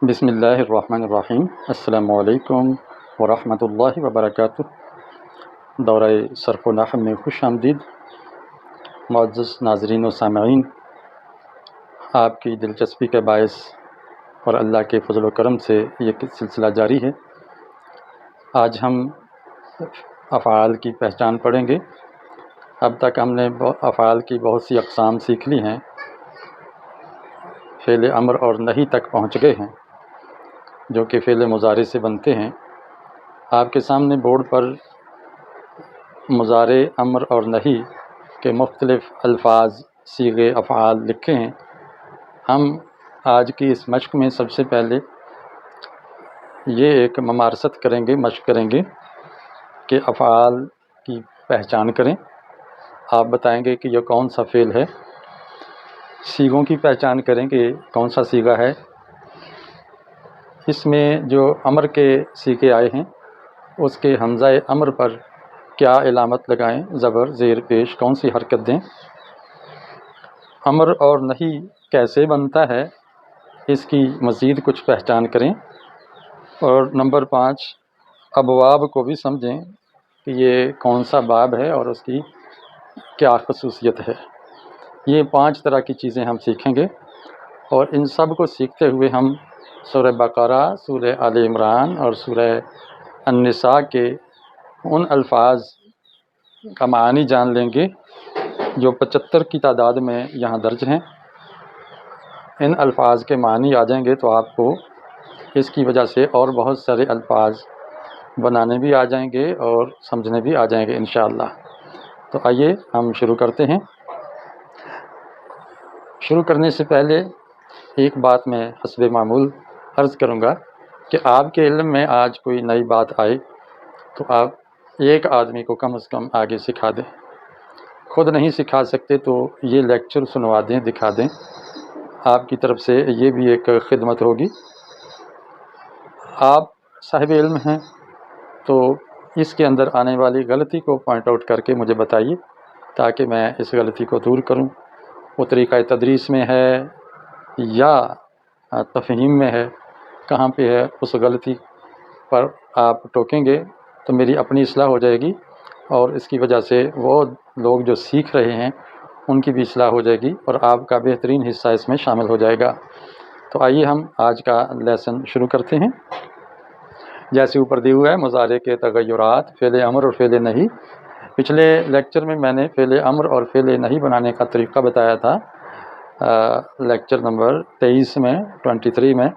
بسم اللہ الرحمن الرحیم۔ السلام علیکم ورحمۃ اللہ وبرکاتہ۔ دورہ صرف و نحو میں خوش آمدید۔ معزز ناظرین و سامعین، آپ کی دلچسپی کا باعث اور اللہ کے فضل و کرم سے یہ سلسلہ جاری ہے۔ آج ہم افعال کی پہچان پڑھیں گے۔ اب تک ہم نے افعال کی بہت سی اقسام سیکھ لی ہیں، فعل امر اور نہی تک پہنچ گئے ہیں جو کہ فعل مضارع سے بنتے ہیں۔ آپ کے سامنے بورڈ پر مضارع، امر اور نہی کے مختلف الفاظ، صیغے افعال لکھے ہیں۔ ہم آج کی اس مشق میں سب سے پہلے یہ ایک ممارست کریں گے، مشق کریں گے کہ افعال کی پہچان کریں۔ آپ بتائیں گے کہ یہ کون سا فعل ہے۔ صیغوں کی پہچان کریں کہ کون سا صیغہ ہے۔ اس میں جو امر کے صیغے آئے ہیں اس کے حمزہ امر پر کیا علامت لگائیں، زبر، زیر پیش، کون سی حرکت دیں۔ امر اور نہی کیسے بنتا ہے، اس کی مزید کچھ پہچان کریں۔ اور نمبر 5، ابواب کو بھی سمجھیں کہ یہ کون سا باب ہے اور اس کی کیا خصوصیت ہے۔ یہ 5 طرح کی چیزیں ہم سیکھیں گے، اور ان سب کو سیکھتے ہوئے ہم سورہ بقرہ، سورہ آل عمران اور سورہ النساء کے ان الفاظ کا معانی جان لیں گے جو 75 کی تعداد میں یہاں درج ہیں۔ ان الفاظ کے معنی آ جائیں گے تو آپ کو اس کی وجہ سے اور بہت سارے الفاظ بنانے بھی آ جائیں گے اور سمجھنے بھی آ جائیں گے انشاءاللہ۔ تو آئیے ہم شروع کرتے ہیں۔ شروع کرنے سے پہلے ایک بات میں حسب معمول عرض کروں گا کہ آپ کے علم میں آج کوئی نئی بات آئے تو آپ ایک آدمی کو کم از کم آگے سکھا دیں۔ خود نہیں سکھا سکتے تو یہ لیکچر سنوا دیں، دکھا دیں۔ آپ کی طرف سے یہ بھی ایک خدمت ہوگی۔ آپ صاحب علم ہیں تو اس کے اندر آنے والی غلطی کو پوائنٹ آؤٹ کر کے مجھے بتائیے تاکہ میں اس غلطی کو دور کروں۔ وہ طریقہ تدریس میں ہے یا تفہیم میں ہے، کہاں پہ ہے، اس غلطی پر آپ ٹوکیں گے تو میری اپنی اصلاح ہو جائے گی، اور اس کی وجہ سے وہ لوگ جو سیکھ رہے ہیں ان کی بھی اصلاح ہو جائے گی اور آپ کا بہترین حصہ اس میں شامل ہو جائے گا۔ تو آئیے ہم آج کا لیسن شروع کرتے ہیں۔ جیسے اوپر دی ہوا ہے مضارع کے تغیرات، فعل امر اور فعل نہی۔ پچھلے لیکچر میں نے فعل امر اور فعل نہی بنانے کا طریقہ بتایا تھا، لیکچر نمبر 23 میں، 23 میں۔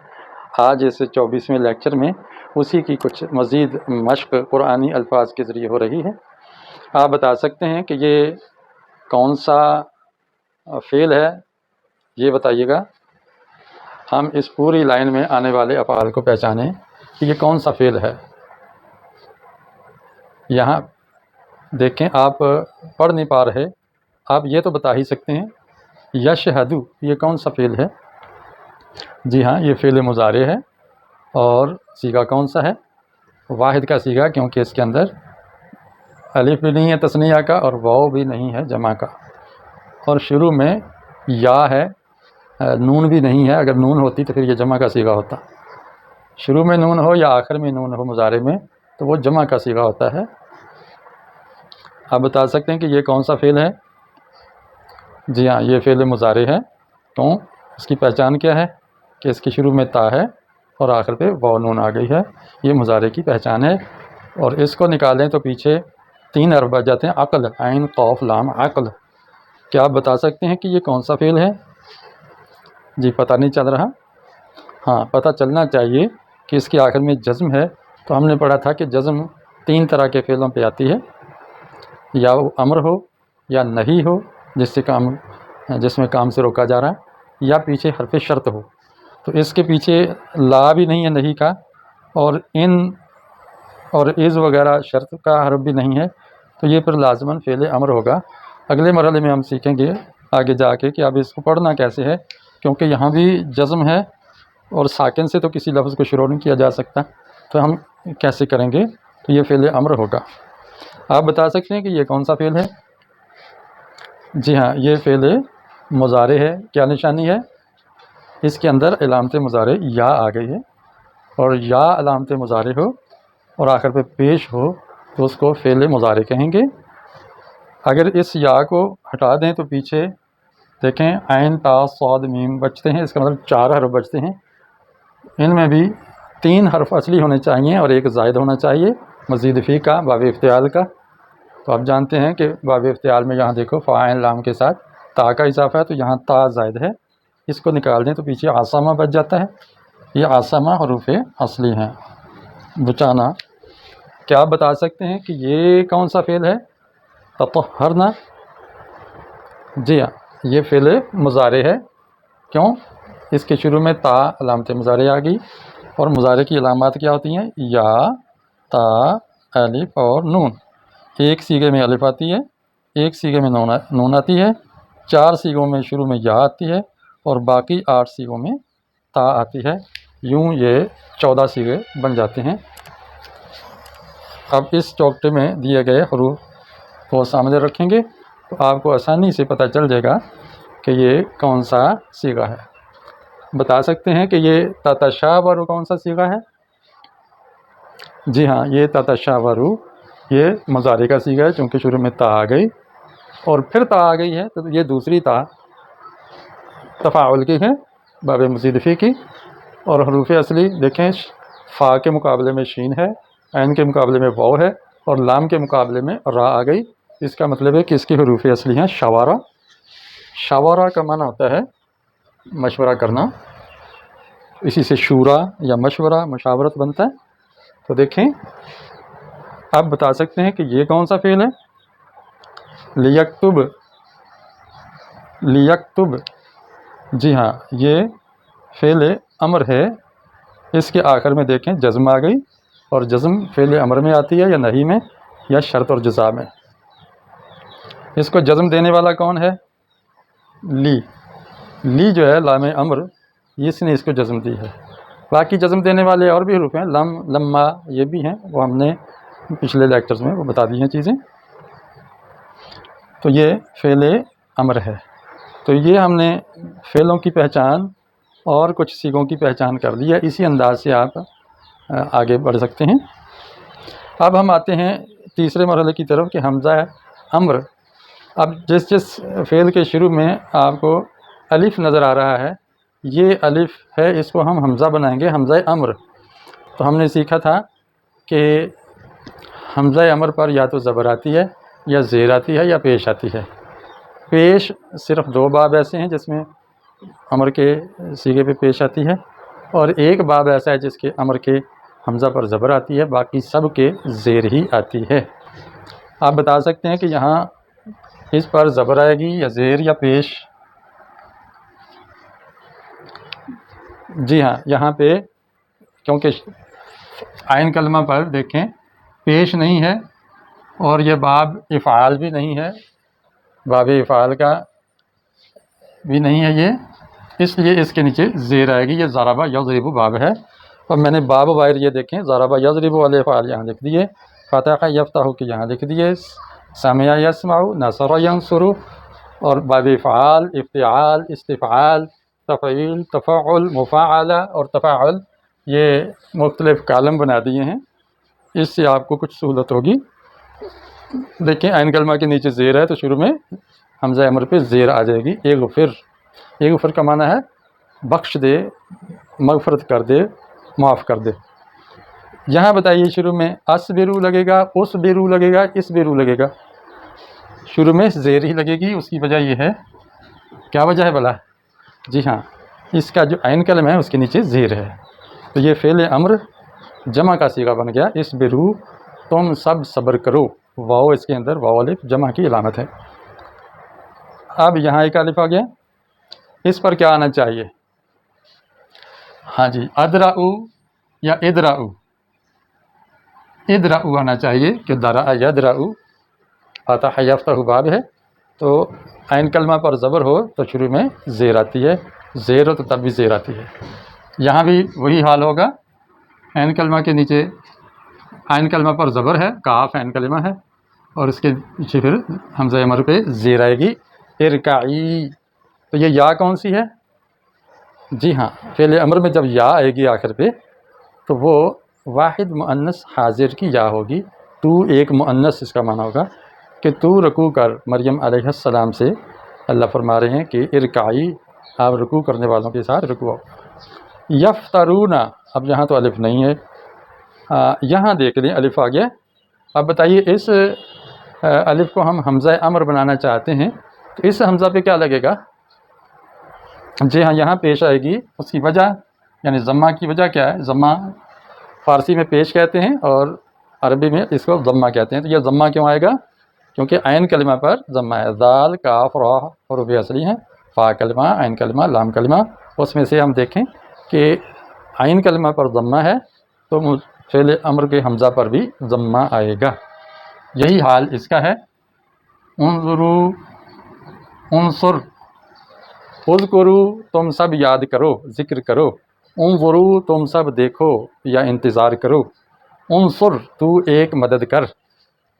آج اس 24ویں لیکچر میں اسی کی کچھ مزید مشق قرآنی الفاظ کے ذریعے ہو رہی ہے۔ آپ بتا سکتے ہیں کہ یہ کون سا فعل ہے، یہ بتائیے گا۔ ہم اس پوری لائن میں آنے والے افعال کو پہچانیں کہ یہ کون سا فعل ہے۔ یہاں دیکھیں، آپ پڑھ نہیں پا رہے، آپ یہ تو بتا ہی سکتے ہیں یشہدو یہ کون سا فعل ہے۔ جی ہاں، یہ فعل مضارع ہے، اور صیغہ کون سا ہے؟ واحد کا صیغہ، کیونکہ اس کے اندر الف بھی نہیں ہے تثنیہ کا اور واو بھی نہیں ہے جمع کا، اور شروع میں یا ہے، نون بھی نہیں ہے۔ اگر نون ہوتی تو پھر یہ جمع کا صیغہ ہوتا۔ شروع میں نون ہو یا آخر میں نون ہو مضارع میں تو وہ جمع کا صیغہ ہوتا ہے۔ آپ بتا سکتے ہیں کہ یہ کون سا فعل ہے؟ جی ہاں، یہ فعل مضارع ہے۔ تو اس کی پہچان کیا ہے کہ اس کی شروع میں تا ہے اور آخر پہ واو نون آ گئی ہے۔ یہ مضارع کی پہچان ہے، اور اس کو نکالیں تو پیچھے 3 حرف بچ جاتے ہیں، عقل، عین قاف لام عقل۔ کیا آپ بتا سکتے ہیں کہ یہ کون سا فعل ہے؟ جی پتہ نہیں چل رہا؟ ہاں، پتہ چلنا چاہیے کہ اس کے آخر میں جزم ہے۔ تو ہم نے پڑھا تھا کہ جزم 3 طرح کے فعلوں پہ آتی ہے، یا وہ امر ہو، یا نہی ہو جس میں کام سے روکا جا رہا ہے، یا پیچھے حرف شرط ہو۔ تو اس کے پیچھے لا بھی نہیں ہے نہی کا، اور ان اور از وغیرہ شرط کا حرف بھی نہیں ہے، تو یہ پھر لازماً فعل امر ہوگا۔ اگلے مرحلے میں ہم سیکھیں گے آگے جا کے کہ اب اس کو پڑھنا کیسے ہے، کیونکہ یہاں بھی جزم ہے اور ساکن سے تو کسی لفظ کو شروع نہیں کیا جا سکتا، تو ہم کیسے کریں گے؟ تو یہ فعل امر ہوگا۔ آپ بتا سکتے ہیں کہ یہ کون سا فعل ہے؟ جی ہاں، یہ فعل مضارع ہے۔ کیا نشانی ہے؟ اس کے اندر علامت مضارع یا آ گئی ہے، اور یا علامت مضارع ہو اور آخر پہ پیش ہو تو اس کو فعل مضارع کہیں گے۔ اگر اس یا کو ہٹا دیں تو پیچھے دیکھیں عین تا صاد میم بچتے ہیں، اس کا مطلب 4 حرف بچتے ہیں۔ ان میں بھی 3 حرف اصلی ہونے چاہیے اور ایک زائد ہونا چاہیے مزید فی کا، باب افتعال کا۔ تو آپ جانتے ہیں کہ باب افتعال میں یہاں دیکھو فاعل لام کے ساتھ تا کا اضافہ ہے، تو یہاں تا زائد ہے، اس کو نکال دیں تو پیچھے عاصمہ بچ جاتا ہے۔ یہ عاصمہ حروف اصلی ہیں۔ بچانا، کیا آپ بتا سکتے ہیں کہ یہ کون سا فعل ہے؟ تطہرنا، جی ہاں یہ فعل مضارع ہے۔ کیوں؟ اس کے شروع میں تا علامت مضارع آ گئی، اور مضارع کی علامات کیا ہوتی ہیں؟ یا، تا، الف اور نون۔ ایک صیغے میں الف آتی ہے، ایک صیغے میں نون آتی ہے، 4 صیغوں میں شروع میں یا آتی ہے، اور باقی 8 صیغوں میں تا آتی ہے۔ یوں یہ 14 صیغے بن جاتے ہیں۔ اب اس چوکٹے میں دیے گئے حروف کو سامنے رکھیں گے تو آپ کو آسانی سے پتہ چل جائے گا کہ یہ کون سا صیغہ ہے۔ بتا سکتے ہیں کہ یہ تتشابہر کون سا صیغہ ہے؟ جی ہاں یہ تتشابہر یہ مضارع کا صیغہ ہے، چونکہ شروع میں تا آ گئی اور پھر تا آ گئی ہے، تو یہ دوسری تا تفاعل کی ہے، باب مزید فی کی۔ اور حروف اصلی دیکھیں، فا کے مقابلے میں شین ہے، عین کے مقابلے میں واو ہے، اور لام کے مقابلے میں را آ گئی۔ اس کا مطلب ہے کہ اس کی حروف اصلی ہیں شوارہ۔ شوارہ کا معنی ہوتا ہے مشورہ کرنا، اسی سے شورا یا مشورہ مشاورت بنتا ہے۔ تو دیکھیں آپ بتا سکتے ہیں کہ یہ کون سا فعل ہے؟ لیکتب، لیکتب، جی ہاں یہ فعل امر ہے۔ اس کے آخر میں دیکھیں جزم آ گئی، اور جزم فعل امر میں آتی ہے یا نہیں میں یا شرط اور جزا میں۔ اس کو جزم دینے والا کون ہے؟ لی، لی جو ہے لام امر، اس نے اس کو جزم دی ہے۔ باقی جزم دینے والے اور بھی حروف ہیں، لم، لما، یہ بھی ہیں، وہ ہم نے پچھلے لیکچرز میں وہ بتا دی ہیں چیزیں۔ تو یہ فعل امر ہے۔ تو یہ ہم نے فعلوں کی پہچان اور کچھ صیغوں کی پہچان کر لی ہے۔ اسی انداز سے آپ آگے بڑھ سکتے ہیں۔ اب ہم آتے ہیں تیسرے مرحلے کی طرف کہ حمزہ امر۔ اب جس فعل کے شروع میں آپ کو الف نظر آ رہا ہے، یہ الف ہے، اس کو ہم حمزہ بنائیں گے، حمزہ امر۔ تو ہم نے سیکھا تھا کہ حمزہ امر پر یا تو زبر آتی ہے یا زیر آتی ہے یا پیش آتی ہے۔ پیش صرف 2 باب ایسے ہیں جس میں امر کے صیغے پہ پیش آتی ہے، اور ایک باب ایسا ہے جس کے امر کے حمزہ پر زبر آتی ہے، باقی سب کے زیر ہی آتی ہے۔ آپ بتا سکتے ہیں کہ یہاں اس پر زبر آئے گی یا زیر یا پیش؟ جی ہاں یہاں پہ کیونکہ عین کلمہ پر دیکھیں پیش نہیں ہے، اور یہ باب افعال بھی نہیں ہے، باب افعال کا بھی نہیں ہے یہ، اس لیے اس کے نیچے زیر آئے گی۔ یہ ضربہ یضرب باب ہے، اور میں نے باب وائر یہ دیکھیں ضربہ یضرب والے افعال یہاں لکھ دیے، فتح یفتح کی یہاں لکھ دیے، سمع یسمع، نصر ینصر، اور باب افعال، افتعال، استفعال، تفعیل، تفعل، مفاعلہ اور تفاعل، یہ مختلف کالم بنا دیے ہیں۔ اس سے آپ کو کچھ سہولت ہوگی۔ دیکھیں عین کلمہ کے نیچے زیر ہے تو شروع میں حمزہ امر پہ زیر آ جائے گی۔ اغفر، اغفر کا معنی ہے بخش دے، مغفرت کر دے، معاف کر دے۔ یہاں بتائیے شروع میں اصبرو لگے گا، اسبرو لگے گا، اسبرو لگے گا؟ شروع میں زیر ہی لگے گی۔ اس کی وجہ یہ ہے، کیا وجہ ہے بھلا؟ جی ہاں اس کا جو عین کلمہ ہے اس کے نیچے زیر ہے، تو یہ فعل امر جمع کا صیغہ بن گیا۔ اسبرو، تم سب صبر کرو، واو اس کے اندر واو الف جمع کی علامت ہے۔ اب یہاں ایک الف آ گیا، اس پر کیا آنا چاہیے؟ ہاں جی ادرعو یا ادرعو، ادرعو آنا چاہیے کہ درع یدرعو، فتح یفتح باب ہے، تو عین کلمہ پر زبر ہو تو شروع میں زیر آتی ہے، زیر ہو تو تب بھی زیر آتی ہے۔ یہاں بھی وہی حال ہوگا، عین کلمہ کے نیچے عین کلمہ پر زبر ہے، کاف عین کلمہ ہے، اور اس کے پیچھے پھر حمزہ امر پہ زیر آئے گی، ارکعی۔ تو یہ یا کون سی ہے؟ جی ہاں، فعل امر میں جب یا آئے گی آخر پہ تو وہ واحد مؤنث حاضر کی یا ہوگی. تو ایک مؤنث اس کا معنی ہوگا کہ تو رکوع کر. مریم علیہ السلام سے اللہ فرما رہے ہیں کہ ارکعی، آپ رکوع کرنے والوں کے ساتھ رکوع. یفترون، اب یہاں تو الف نہیں ہے، یہاں دیکھ لیں الف آ گیا. اب بتائیے اس الف کو ہم حمزہ امر بنانا چاہتے ہیں تو اس حمزہ پہ کیا لگے گا؟ جی ہاں، یہاں پیش آئے گی. اس کی وجہ یعنی ضمہ کی وجہ کیا ہے؟ ضمہ فارسی میں پیش کہتے ہیں اور عربی میں اس کو ضمہ کہتے ہیں. تو یہ ضمہ کیوں آئے گا؟ کیونکہ عین کلمہ پر ضمہ ہے. ذال، کاف، را حروف اصلی ہیں. فا کلمہ، عین کلمہ، لام کلمہ. اس میں سے ہم دیکھیں کہ عین کلمہ پر ضمہ ہے تو فعل امر کے حمزہ پر بھی ضمہ آئے گا. یہی حال اس کا ہے. انظروا، انصر، اذکروا تم سب یاد کرو، ذکر کرو. انظروا تم سب دیکھو یا انتظار کرو. انصر تو ایک مدد کر.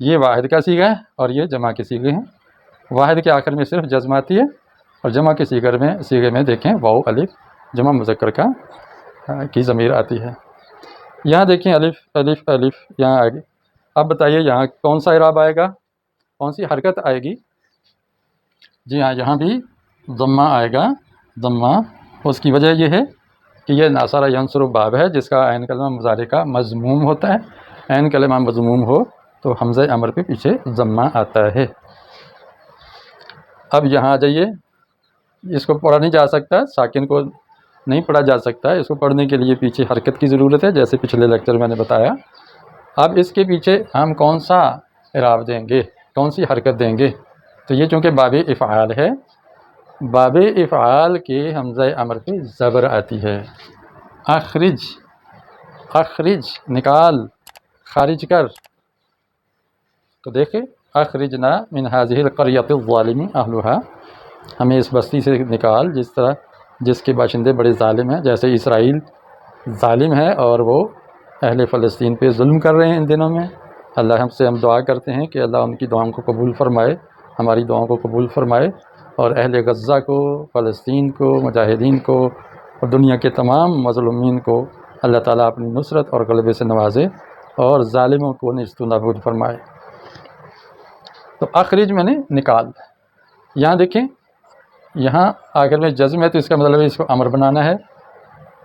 یہ واحد کا صیغہ ہے اور یہ جمع کے صیغے ہیں. واحد کے آخر میں صرف جزم آتی ہے اور جمع کے صیغے میں دیکھیں واو الف جمع مذکر کی ضمیر آتی ہے. یہاں دیکھیں الف الف الف یہاں آئے گی. اب بتائیے یہاں کون سا اعراب آئے گا، کون سی حرکت آئے گی؟ جی ہاں، یہاں بھی ضمہ آئے گا. ضمہ اس کی وجہ یہ ہے کہ یہ ناصرہ ینصر باب ہے جس کا عین کلمہ مضارع کا مضموم ہوتا ہے. عین کلمہ مضموم ہو تو حمزہ امر پہ پیچھے ضمہ آتا ہے. اب یہاں آ جائیے. اس کو پڑھا نہیں جا سکتا، ساکن کو نہیں پڑھا جا سکتا. اس کو پڑھنے کے لیے پیچھے حرکت کی ضرورت ہے جیسے پچھلے لیکچر میں نے بتایا. اب اس کے پیچھے ہم کون سا اعراب دیں گے، کون سی حرکت دیں گے؟ تو یہ چونکہ باب افعال ہے، باب افعال کے حمزہ امر پہ زبر آتی ہے. اخرج، اخرج نکال، خارج کر. تو دیکھیں اخرجنا من هذه القرية الظالم اهلها، ہمیں اس بستی سے نکال جس کے باشندے بڑے ظالم ہیں. جیسے اسرائیل ظالم ہے اور وہ اہل فلسطین پہ ظلم کر رہے ہیں ان دنوں میں. اللہ ہم دعا کرتے ہیں کہ اللہ ان کی دعاؤں کو قبول فرمائے، ہماری دعاؤں کو قبول فرمائے، اور اہل غزہ کو، فلسطین کو، مجاہدین کو اور دنیا کے تمام مظلومین کو اللہ تعالیٰ اپنی نصرت اور غلبے سے نوازے اور ظالموں کو نیست و نابود فرمائے. تو اخرج میں نے نکال. یہاں دیکھیں یہاں آخر میں جزم ہے تو اس کا مطلب ہے اس کو امر بنانا ہے.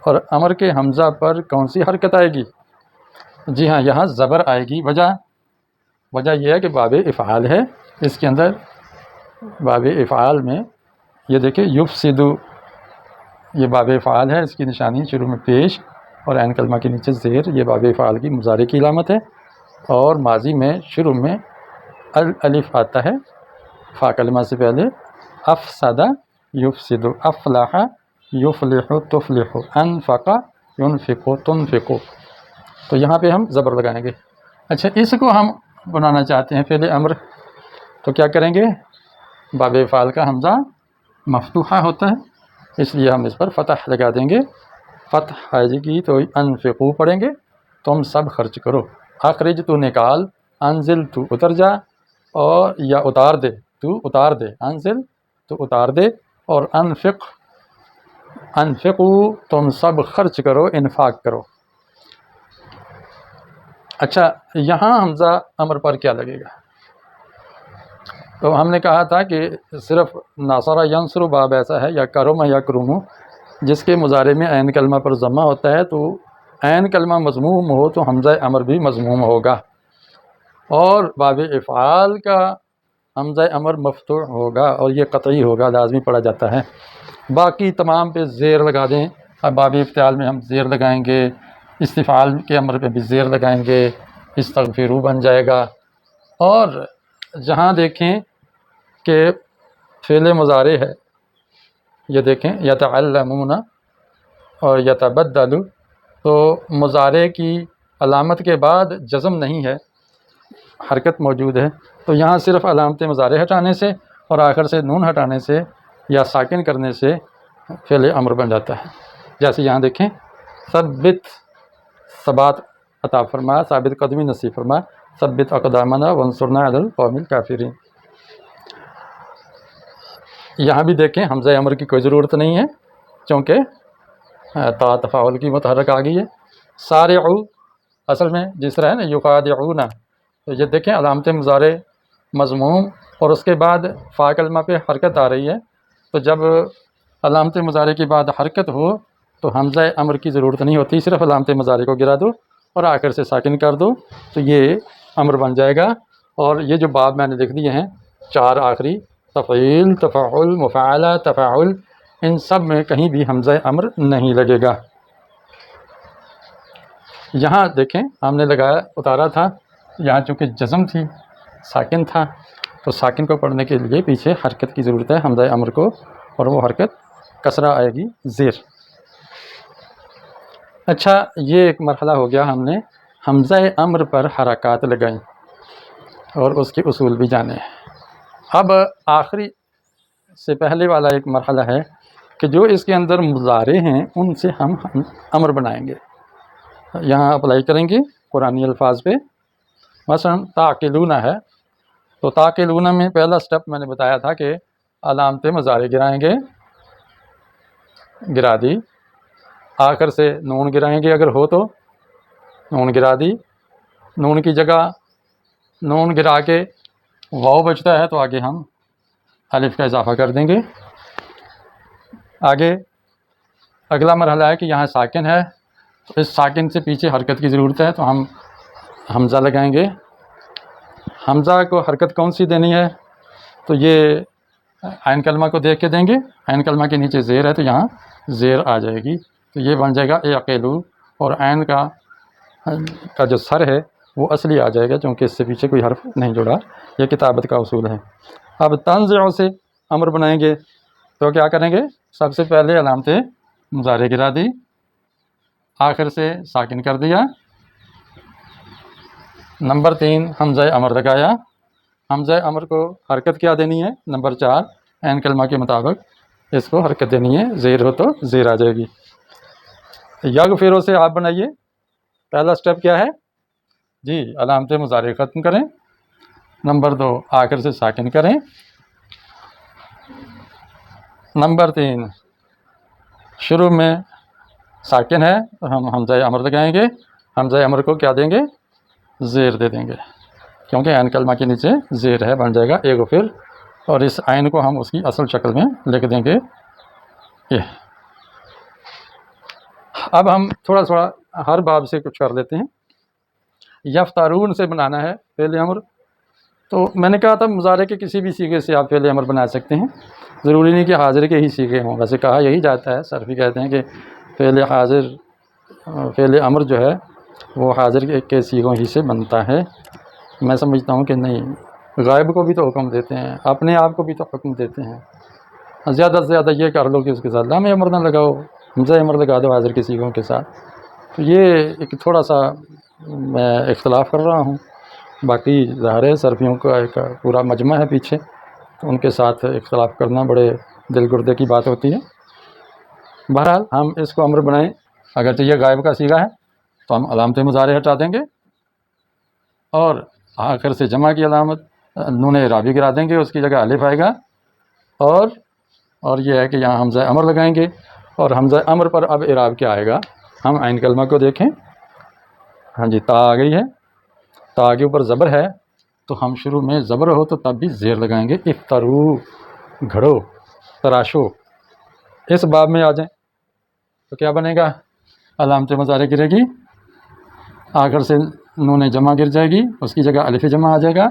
اور امر کے حمزہ پر کون سی حرکت آئے گی؟ جی ہاں، یہاں زبر آئے گی. وجہ یہ ہے کہ باب افعال ہے. اس کے اندر باب افعال میں یہ دیکھیں یفسدو، یہ باب افعال ہے. اس کی نشانی شروع میں پیش اور عین کلمہ کے نیچے زیر. یہ باب افعال کی مضارع کی علامت ہے. اور ماضی میں شروع میں الف آتا ہے فا کلمہ سے پہلے. افسد یفسد، افلح یفلح تفلح، انفق ینفق تنفق. تو یہاں پہ ہم زبر لگائیں گے. اچھا، اس کو ہم بنانا چاہتے ہیں فعل امر تو کیا کریں گے؟ باب افعال کا حمزہ مفتوحہ ہوتا ہے اس لیے ہم اس پر فتح لگا دیں گے. فتح آئے گی تو انفقو پڑھیں گے، تم سب خرچ کرو. اخرج تو نکال، انزل تو اتر جا، اور یا اتار دے، تو اتار دے. انزل تو اتار دے، اور انفق، انفقو تم سب خرچ کرو، انفاق کرو. اچھا، یہاں حمزہ امر پر کیا لگے گا؟ تو ہم نے کہا تھا کہ صرف ناصرہ ینصر باب ایسا ہے یا کرم یا کرمو جس کے مضارع میں عین کلمہ پر ضمہ ہوتا ہے. تو عین کلمہ مضموم ہو تو حمزہ امر بھی مضموم ہوگا، اور باب افعال کا حمزہ امر مفتوح ہوگا اور یہ قطعی ہوگا، لازمی پڑھا جاتا ہے. باقی تمام پہ زیر لگا دیں. اب باب افتعال میں ہم زیر لگائیں گے، استفعال کے امر پہ بھی زیر لگائیں گے، استغفروا بن جائے گا. اور جہاں دیکھیں کہ فعل مضارع ہے، یہ دیکھیں یتعلمون اور یتبدل، تو مضارع کی علامت کے بعد جزم نہیں ہے، حرکت موجود ہے. تو یہاں صرف علامت مضارع ہٹانے سے اور آخر سے نون ہٹانے سے یا ساکن کرنے سے فعل امر بن جاتا ہے. جیسے یہاں دیکھیں ثبت، ثبات عطا فرما، ثابت قدمی نصیب فرما. ثبت اقدامنا وانصرنا علی القوم الکافرین. یہاں بھی دیکھیں حمزہ امر کی کوئی ضرورت نہیں ہے چونکہ تا تفاعل کی متحرک آ گئی ہے۔ سارعو اصل میں جس طرح ہے نا یخادعون، تو یہ دیکھیں علامت مضارع مضموم اور اس کے بعد فا کلمہ پہ حرکت آ رہی ہے، تو جب علامت مضارع کے بعد حرکت ہو تو حمزہ امر کی ضرورت نہیں ہوتی، صرف علامت مضارع کو گرا دو اور آخر سے ساکن کر دو تو یہ امر بن جائے گا۔ اور یہ جو باب میں نے لکھ دیے ہیں 4 آخری، تفعیل، تفعل، مفعلہ، تفاعل، ان سب میں کہیں بھی حمزہ امر نہیں لگے گا۔ یہاں دیکھیں ہم نے لگایا اتارا تھا، یہاں چونکہ جزم تھی، ساکن تھا، تو ساکن کو پڑھنے کے لیے پیچھے حرکت کی ضرورت ہے حمزہ امر کو، اور وہ حرکت کسرہ آئے گی زیر۔ اچھا یہ ایک مرحلہ ہو گیا، ہم نے حمزہ امر پر حرکات لگائیں اور اس کے اصول بھی جانے۔ اب آخری سے پہلے والا ایک مرحلہ ہے کہ جو اس کے اندر مضارع ہیں ان سے ہم امر بنائیں گے، یہاں اپلائی کریں گے قرآنی الفاظ پہ۔ مثلا تعقلون ہے، تو تعقلون میں پہلا سٹیپ میں نے بتایا تھا کہ علامت مضارع گرائیں گے، گرا دی، آخر سے نون گرائیں گے اگر ہو تو، نون گرا دی، نون کی جگہ نون گرا کے واو بچتا ہے تو آگے ہم الف کا اضافہ کر دیں گے۔ آگے اگلا مرحلہ ہے کہ یہاں ساکن ہے، تو اس ساکن سے پیچھے حرکت کی ضرورت ہے تو ہم حمزہ لگائیں گے۔ حمزہ کو حرکت کون سی دینی ہے؟ تو یہ عین کلمہ کو دیکھ کے دیں گے، عین کلمہ کے نیچے زیر ہے تو یہاں زیر آ جائے گی، تو یہ بن جائے گا اعقلوا، اور عین کا جو سر ہے وہ اصلی آ جائے گا چونکہ اس سے پیچھے کوئی حرف نہیں جڑا، یہ کتابت کا اصول ہے۔ اب تنزع سے امر بنائیں گے تو کیا کریں گے؟ سب سے پہلے علامت مضارع گرا دی، آخر سے ساکن کر دیا، نمبر 3 حمزہ امر لگایا، حمزہ امر کو حرکت کیا دینی ہے؟ نمبر 4 عین کلمہ کے مطابق اس کو حرکت دینی ہے، زیر ہو تو زیر آ جائے گی۔ یغفروا سے آپ بنائیے، پہلا سٹیپ کیا ہے؟ جی علامت مضارع ختم کریں، نمبر 2 آخر سے ساکن کریں، نمبر 3 شروع میں ساکن ہے تو ہم حمزہ امر لگائیں گے، حمزہ امر کو کیا دیں گے؟ زیر دے دیں گے، کیونکہ عین کلمہ کے نیچے زیر ہے، بن جائے گا اغفر، اور اس عین کو ہم اس کی اصل شکل میں لکھ دیں گے یہ۔ اب ہم تھوڑا تھوڑا ہر باب سے کچھ کر لیتے ہیں۔ یفترون سے بنانا ہے فعل امر، تو میں نے کہا تھا مضارع کے کسی بھی صیغے سے آپ فعل امر بنا سکتے ہیں، ضروری نہیں کہ حاضر کے ہی صیغے ہوں، ویسے کہا یہی جاتا ہے، صرفی کہتے ہیں کہ فعل حاضر فعل امر جو ہے وہ حاضر کے صیغوں ہی سے بنتا ہے۔ میں سمجھتا ہوں کہ نہیں، غائب کو بھی تو حکم دیتے ہیں، اپنے آپ کو بھی تو حکم دیتے ہیں، زیادہ سے زیادہ یہ کر لو کہ اس کے ساتھ لام امر نہ لگاؤ، حمزہ امر لگا دو حاضر کے صیغوں کے ساتھ، تو یہ ایک تھوڑا سا میں اختلاف کر رہا ہوں، باقی ظاہر ہے صرفیوں کا ایک پورا مجمع ہے پیچھے، تو ان کے ساتھ اختلاف کرنا بڑے دل گردے کی بات ہوتی ہے۔ بہرحال ہم اس کو امر بنائیں، اگرچہ یہ غائب کا صیغہ ہے تو ہم علامت مضارع ہٹا دیں گے اور آخر سے جمع کی علامت نون اعرابی گرا دیں گے، اس کی جگہ الف آئے گا، اور یہ ہے کہ یہاں حمزہ امر لگائیں گے، اور حمزہ امر پر اب اعراب کیا آئے گا؟ ہم عین کلمہ کو دیکھیں، ہاں جی تا آ گئی ہے، تا کے اوپر زبر ہے تو ہم شروع میں زبر ہو تو تب بھی زیر لگائیں گے، افطرو گھڑو، تراشو۔ اس باب میں آ جائیں تو کیا بنے گا؟ علامت مضارع گرے گی، آخر سے نون جمع گر جائے گی، اس کی جگہ الف جمع آ جائے گا،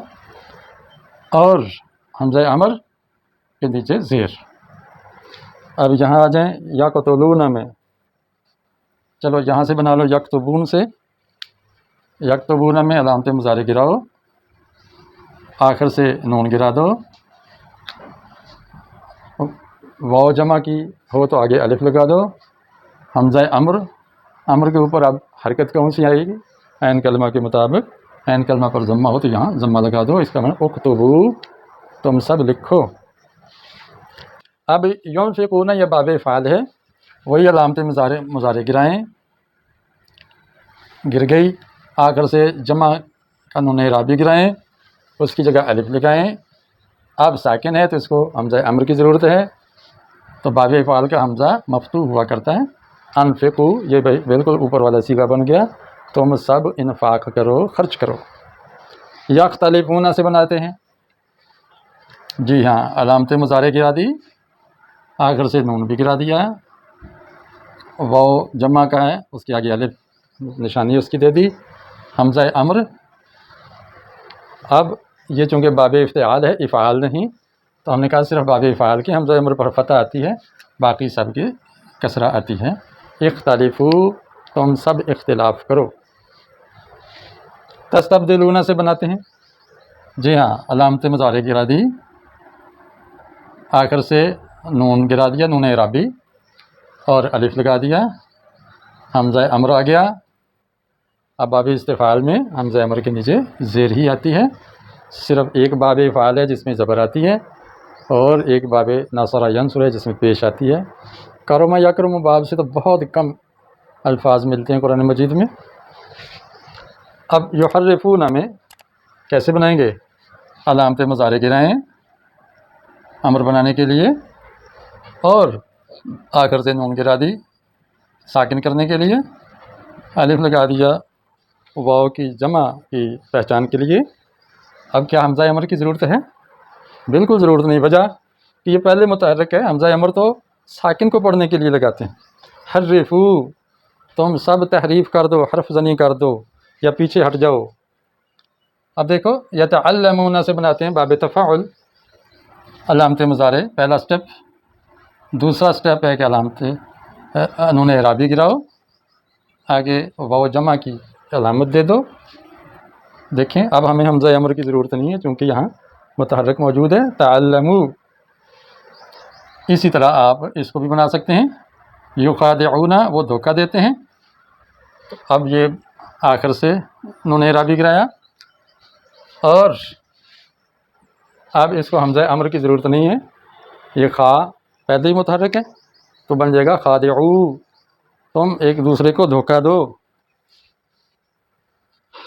اور حمزہ امر کے نیچے زیر۔ اب یہاں آ جائیں یقتلون میں، چلو یہاں سے بنا لو یکتبون سے، یکتبون میں علامت مضارع گراؤ، آخر سے نون گرا دو، واو جمع کی ہو تو آگے الف لگا دو، حمزہ امر کے اوپر اب حرکت کون سی آئے گی؟ عین کلمہ کے مطابق، عین کلمہ پر ضمہ ہو تو یہاں ضمہ لگا دو، اس کا معنی اکتبو، تم سب لکھو۔ اب ینفقون یہ باب فعال ہے، وہی علامت مضارع گرائیں، گر گئی، آخر سے جمع کا نون اعرابی گرائیں، اس کی جگہ الف لگائیں، اب ساکن ہے تو اس کو حمزہ امر کی ضرورت ہے، تو باب فعال کا حمزہ مفتوح ہوا کرتا ہے، انفقو یہ بالکل اوپر والا سیگا بن گیا، تم سب انفاق کرو، خرچ کرو۔ یختلفون سے بناتے ہیں، جی ہاں، علامت مضارع گرا دی، آخر سے نون بھی گرا دیا ہے، واو جمع کا ہے، اس کے آگے الف نشانی اس کی دے دی، حمزہ امر۔ اب یہ چونکہ باب افتعال ہے، افعال نہیں، تو ہم نے کہا صرف باب افعال کی حمزہ امر پر فتح آتی ہے، باقی سب کی کسرہ آتی ہے۔ اختلفو تم سب اختلاف کرو۔ تستبدلون سے بناتے ہیں، جی ہاں، علامت مضارع گرا دی، آخر سے نون گرا دیا، نون اعرابی، اور الف لگا دیا، حمزہ امر آ گیا۔ اب باب استفعال میں حمزہ امر کے نیچے زیر ہی آتی ہے، صرف ایک باب افعال ہے جس میں زبر آتی ہے، اور ایک باب ناصر ینصر ہے جس میں پیش آتی ہے۔ کرم یکرم باب سے تو بہت کم الفاظ ملتے ہیں قرآن مجید میں۔ اب یحرفون میں کیسے بنائیں گے؟ علامت مضارع گرائیں امر بنانے کے لیے، اور آخر سے نون گرا دی ساکن کرنے کے لیے، الف لگا دیا واو کی جمع کی پہچان کے لیے۔ اب کیا حمزہ امر کی ضرورت ہے؟ بالکل ضرورت نہیں، وجہ کہ یہ پہلے متحرک ہے، حمزہ امر تو ساکن کو پڑھنے کے لیے لگاتے ہیں۔ حرفو تم سب تحریف کر دو، حرف زنی کر دو یا پیچھے ہٹ جاؤ۔ اب دیکھو یتعلمون سے بناتے ہیں باب تفاعل، علامت مضارع پہلا سٹیپ، دوسرا سٹیپ ہے کہ علامت نون اعرابی گراؤ، آگے واو جمع کی علامت دے دو۔ دیکھیں اب ہمیں حمزہ امر کی ضرورت نہیں ہے چونکہ یہاں متحرک موجود ہے، تعلمو۔ اسی طرح آپ اس کو بھی بنا سکتے ہیں، یخادعون وہ دھوکہ دیتے ہیں، تو اب یہ آخر سے نون اعرابی گرایا، اور اب اس کو حمزہ امر کی ضرورت نہیں ہے، یہ خا پہلے ہی متحرک ہے تو بن جائے گا خادعو، تم ایک دوسرے کو دھوکہ دو۔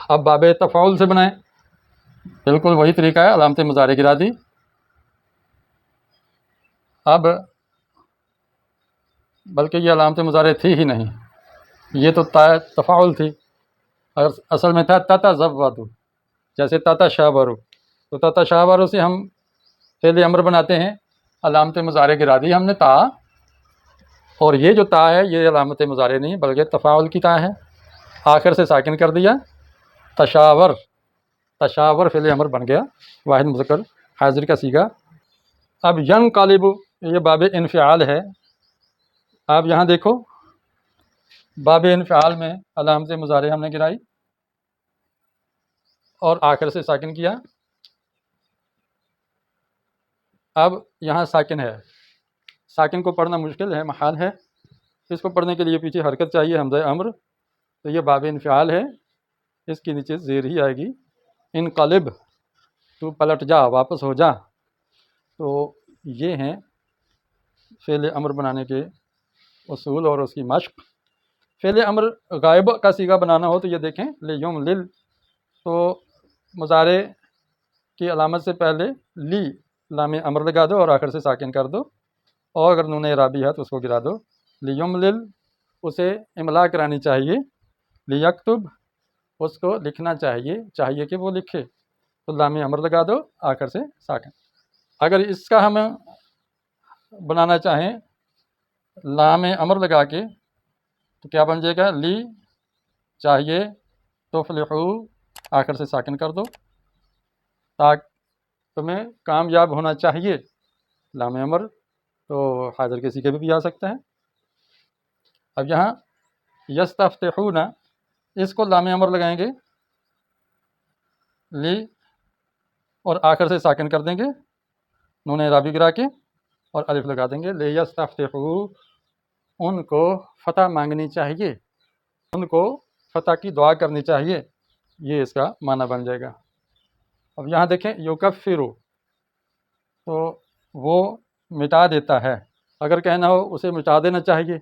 اب باب تفاعل سے بنائیں، بالکل وہی طریقہ ہے، علامت مضارع گرا دی، اب بلکہ یہ علامت مضارع تھی ہی نہیں، یہ تو تفاعل تھی، اگر اصل میں تھا تتزودو، جیسے تتشابرو، تو تتشابرو سے ہم فعل امر بناتے ہیں، علامت مضارع گرا دی ہم نے تا، اور یہ جو تا ہے یہ علامت مضارع نہیں بلکہ تفاعل کی تا ہے، آخر سے ساکن کر دیا، تشاور، تشاور فعل امر بن گیا، واحد مذکر حاضر کا صیغہ۔ اب ینقلب یہ باب انفعال ہے، آپ یہاں دیکھو باب انفعال میں علامت مضارع ہم نے گرائی اور آخر سے ساکن کیا، اب یہاں ساکن ہے، ساکن کو پڑھنا مشکل ہے، محال ہے، اس کو پڑھنے کے لیے پیچھے حرکت چاہیے، حمزہ امر، تو یہ باب انفعال ہے، اس کے نیچے زیر ہی آئے گی، انقلب تو پلٹ جا، واپس ہو جا۔ تو یہ ہیں فعل امر بنانے کے اصول اور اس کی مشق۔ فعل امر غائب کا صیغہ بنانا ہو تو یہ دیکھیں لیملل، تو مضارع کی علامت سے پہلے لی لام امر لگا دو اور آخر سے ساکن کر دو، اور اگر نون اعرابی ہے تو اس کو گرا دو، لیملل اسے املا کرانی چاہیے، لیکتب اس کو لکھنا چاہیے کہ وہ لکھے، تو لام امر لگا دو آخر سے ساکن۔ اگر اس کا ہم بنانا چاہیں لام امر لگا کے تو کیا بن جائے گا؟ لی چاہیے تفلحو آخر سے ساکن کر دو، تاکہ تمہیں کامیاب ہونا چاہیے، لام امر تو حاضر کے صیغے میں بھی آ سکتا ہے۔ اب یہاں یستفتحون اس کو لام امر لگائیں گے، لی اور آخر سے ساکن کر دیں گے نون اعرابی گرا کے، اور الف لگا دیں گے، لیستفتحو ان کو فتح مانگنی چاہیے، ان کو فتح کی دعا کرنی چاہیے، یہ اس کا معنی بن جائے گا۔ اب یہاں دیکھیں یکفرو، تو وہ مٹا دیتا ہے، اگر کہنا ہو اسے مٹا دینا چاہیے،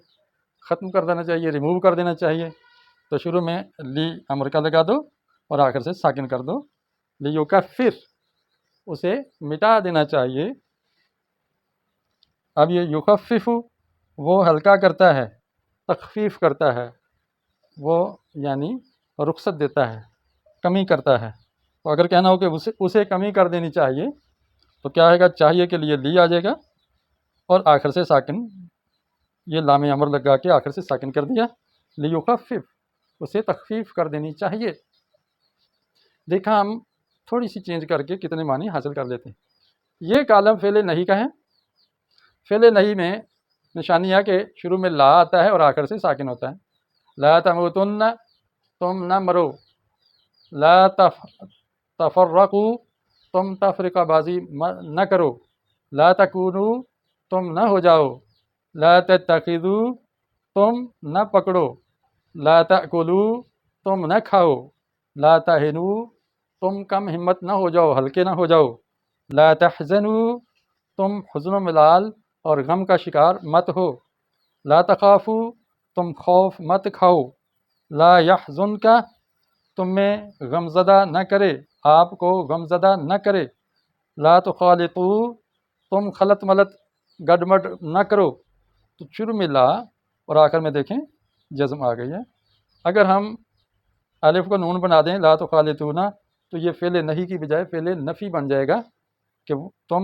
ختم کر دینا چاہیے، ریموو کر دینا چاہیے، تو شروع میں لی امر کا لگا دو اور آخر سے ساکن کر دو، لیکفر اسے مٹا دینا چاہیے۔ اب یہ یخفف وہ ہلکا کرتا ہے، تخفیف کرتا ہے، وہ یعنی رخصت دیتا ہے، کمی کرتا ہے۔ تو اگر کہنا ہو کہ اسے کمی کر دینی چاہیے تو کیا آئے گا؟ چاہیے کے لیے لی آ جائے گا اور آخر سے ساکن، یہ لام امر لگا کے آخر سے ساکن کر دیا، لیخفف، اسے تخفیف کر دینی چاہیے۔ دیکھا ہم تھوڑی سی چینج کر کے کتنے معنی حاصل کر لیتے ہیں۔ یہ کالم فعل نہیں کا ہے۔ فعل نہیں میں نشانی ہے کہ شروع میں لا آتا ہے اور آخر سے ساکن ہوتا ہے۔ لا تموتن، تم نہ مرو، لا تفرقو، تم تفرقہ بازی نہ کرو، لا تکونو، تم نہ ہو جاؤ، لا تتخذو، تم نہ پکڑو، لا تأکلو، تم نہ کھاؤ، لا تہنو، تم کم ہمت نہ ہو جاؤ، ہلکے نہ ہو جاؤ، لا تحزنو، تم حزن و ملال اور غم کا شکار مت ہو، لا تخافو، تم خوف مت کھاؤ، لا یحزنک، تمہیں غمزدہ نہ کرے، آپ کو غمزدہ نہ کرے، لا تخالطو، تم خلط ملط گڈمڈ نہ کرو۔ تو شروع میں لا اور آخر میں دیکھیں جزم آ گئی ہے۔ اگر ہم الف کو نون بنا دیں لا تخالطون، تو یہ فعل نہیں کی بجائے فعل نفی بن جائے گا کہ تم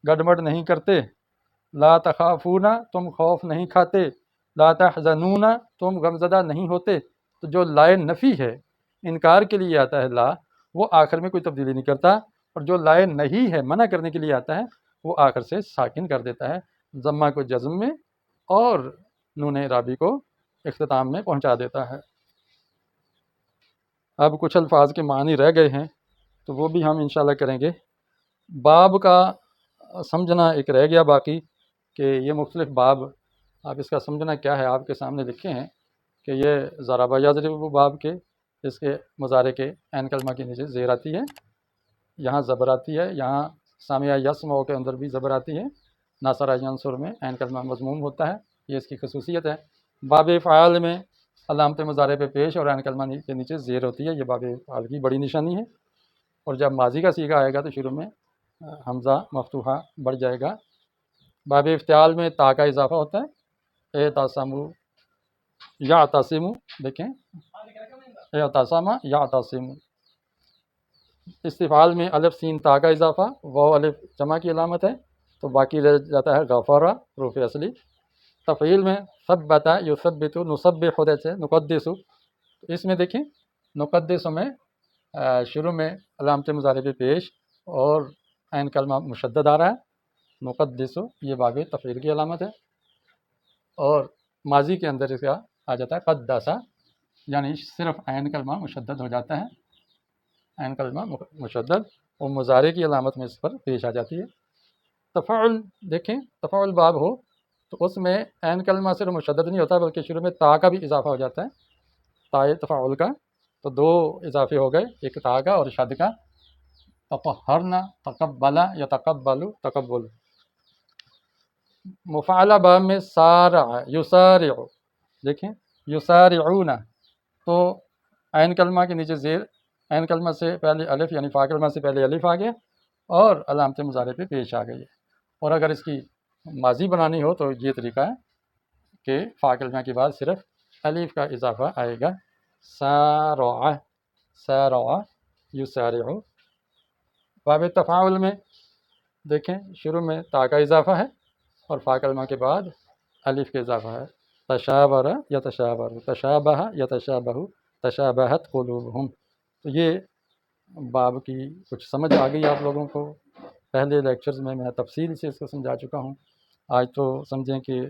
گڈمڈ نہیں کرتے، لا تخافون، تم خوف نہیں کھاتے، لا تحزنون، تم غمزدہ نہیں ہوتے۔ تو جو لائے نفی ہے، انکار کے لیے آتا ہے لا، وہ آخر میں کوئی تبدیلی نہیں کرتا، اور جو لائے نہیں ہے، منع کرنے کے لیے آتا ہے، وہ آخر سے ساکن کر دیتا ہے، ضمہ کو جزم میں اور نون اعرابی کو اختتام میں پہنچا دیتا ہے۔ اب کچھ الفاظ کے معنی رہ گئے ہیں تو وہ بھی ہم انشاءاللہ کریں گے۔ باب کا سمجھنا ایک رہ گیا باقی، کہ یہ مختلف باب، آپ اس کا سمجھنا کیا ہے، آپ کے سامنے لکھے ہیں کہ یہ ضرب یضرب باب کے، اس کے مضارع کے عین کلمہ کے نیچے زیر آتی ہے، یہاں زبر آتی ہے، یہاں سامعہ یسمع کے اندر بھی زبر آتی ہے، ناصر ینصر میں عین کلمہ مضموم ہوتا ہے، یہ اس کی خصوصیت ہے۔ باب فعال میں علامت مضارع پہ پیش اور عین کلمہ کے نیچے زیر ہوتی ہے، یہ باب فعال کی بڑی نشانی ہے۔ اور جب ماضی کا صیغہ آئے گا تو شروع میں حمزہ مفتوحہ بڑھ جائے گا۔ باب افتعال میں تا کا اضافہ ہوتا ہے، اعتصموا یعتصموا، دیکھیں اعتصم یعتصم۔ استفعال میں الف سین تا کا اضافہ، واو الف جمع کی علامت ہے، تو باقی رہ جاتا ہے غفارہ حروف اصلی۔ تفعیل میں ثبت یثبت، نسبح سے نقدس، اس میں دیکھیں نقدس میں شروع میں علامت مضارع پہ پیش اور عین کلمہ مشدد آ رہا ہے، نقدس، یہ باب تفعیل کی علامت ہے۔ اور ماضی کے اندر اس کا آ جاتا ہے قدسہ، یعنی صرف عین کلمہ مشدد ہو جاتا ہے، عین کلمہ مشدد، اور مضارع کی علامت میں اس پر پیش آ جاتی ہے۔ تفعل دیکھیں، تفعل باب ہو تو اس میں عین کلمہ صرف مشدد نہیں ہوتا بلکہ شروع میں تا کا بھی اضافہ ہو جاتا ہے، تائے تفعل کا، تو دو اضافے ہو گئے، ایک تا کا اور شد کا۔ تطہرنا، تقبلا یا تقبلوا، تقبل۔ مفعلہ باب میں سارع یسارع، دیکھیں یسارعون، تو عین کلمہ کے نیچے زیر، عین کلمہ سے پہلے الف یعنی فا کلمہ سے پہلے الف آ گیا اور علامت مضارع پہ پیش آ گئی ہے۔ اور اگر اس کی ماضی بنانی ہو تو یہ طریقہ ہے کہ فا کلمہ کے بعد صرف الف کا اضافہ آئے گا، سارع سارع یسارع۔ باب تفاعل میں دیکھیں شروع میں تا کا اضافہ ہے اور فا کلمہ کے بعد الف کا اضافہ ہے، تشابر یتشابر، تشابہ یتشابہ، تشابہت قلوبہم۔ تو یہ باب کی کچھ سمجھ آ گئی آپ لوگوں کو۔ پہلے لیکچرز میں تفصیل سے اس کو سمجھا چکا ہوں، آج تو سمجھیں کہ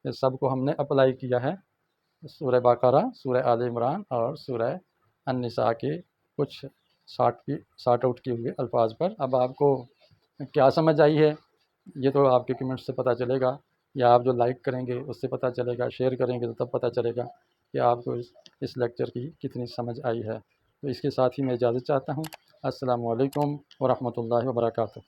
اس سب کو ہم نے اپلائی کیا ہے سورہ بقرہ، سورہ آل عمران اور سورہ النساء کے کچھ سارٹ آؤٹ کیے ہوئے الفاظ پر۔ اب آپ کو کیا سمجھ آئی ہے یہ تو آپ کے کمنٹ سے پتہ چلے گا، یا آپ جو لائک کریں گے اس سے پتہ چلے گا، شیئر کریں گے تو تب پتہ چلے گا کہ آپ کو اس لیکچر کی کتنی سمجھ آئی ہے۔ تو اس کے ساتھ ہی میں اجازت چاہتا ہوں۔ السلام علیکم ورحمۃ اللہ وبرکاتہ۔